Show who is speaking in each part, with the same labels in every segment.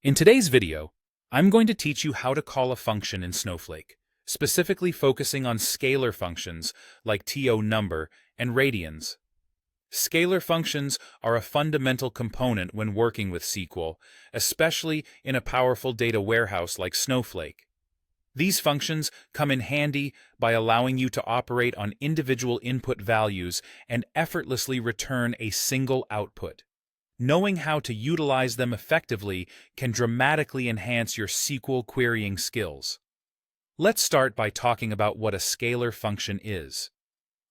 Speaker 1: In today's video, I'm going to teach you how to call a function in Snowflake, specifically focusing on scalar functions like TONumber and radians. Scalar functions are a fundamental component when working with SQL, especially in a powerful data warehouse like Snowflake. These functions come in handy by allowing you to operate on individual input values and effortlessly return a single output. Knowing how to utilize them effectively can dramatically enhance your SQL querying skills. Let's start by talking about what a scalar function is.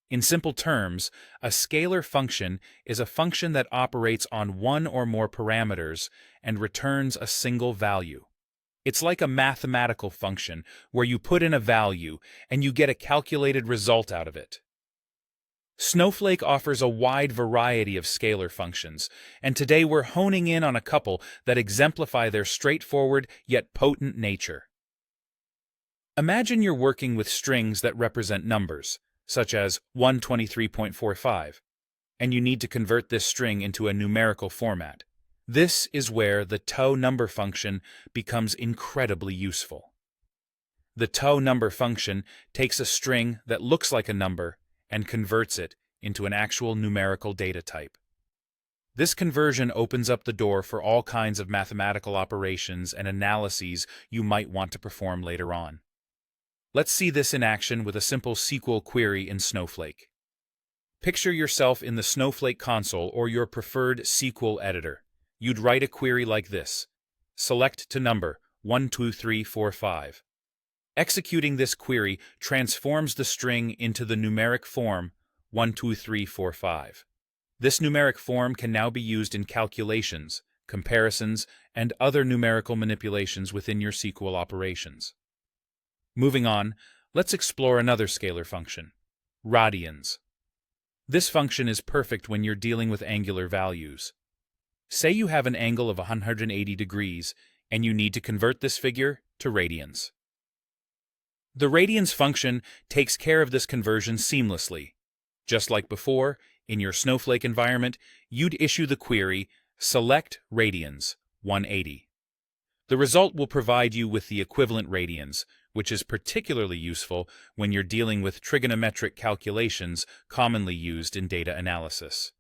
Speaker 1: In simple terms, a scalar function is a function that operates on one or more parameters and returns a single value. It's like a mathematical function where you put in a value and you get a calculated result out of it. Snowflake offers a wide variety of scalar functions, and today we're honing in on a couple that exemplify their straightforward yet potent nature. Imagine you're working with strings that represent numbers, such as 123.45, and you need to convert this string into a numerical format. This is where the TONumber function becomes incredibly useful. The TONumber function takes a string that looks like a number and converts it into an actual numerical data type. This conversion opens up the door for all kinds of mathematical operations and analyses you might want to perform later on. Let's see this in action with a simple SQL query in Snowflake. Picture yourself in the Snowflake console or your preferred SQL editor. You'd write a query like this: select to number 12345. Executing this query transforms the string into the numeric form 12345. This numeric form can now be used in calculations, comparisons, and other numerical manipulations within your SQL operations. Moving on, let's explore another scalar function, radians. This function is perfect when you're dealing with angular values. Say you have an angle of 180 degrees and you need to convert this figure to radians. The radians function takes care of this conversion seamlessly. Just like before, in your Snowflake environment, you'd issue the query select radians 180. The result will provide you with the equivalent radians, which is particularly useful when you're dealing with trigonometric calculations commonly used in data analysis.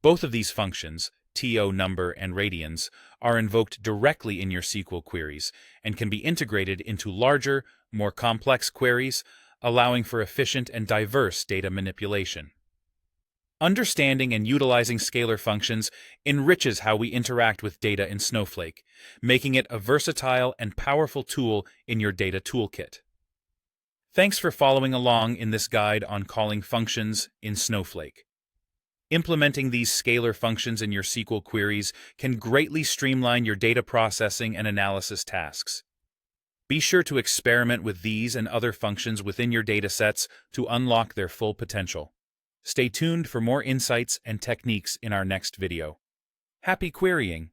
Speaker 1: Both of these functions, TONumber and radians, are invoked directly in your SQL queries and can be integrated into larger, more complex queries, allowing for efficient and diverse data manipulation. Understanding and utilizing scalar functions enriches how we interact with data in Snowflake, making it a versatile and powerful tool in your data toolkit. Thanks for following along in this guide on calling functions in Snowflake. Implementing these scalar functions in your SQL queries can greatly streamline your data processing and analysis tasks. Be sure to experiment with these and other functions within your datasets to unlock their full potential. Stay tuned for more insights and techniques in our next video. Happy querying!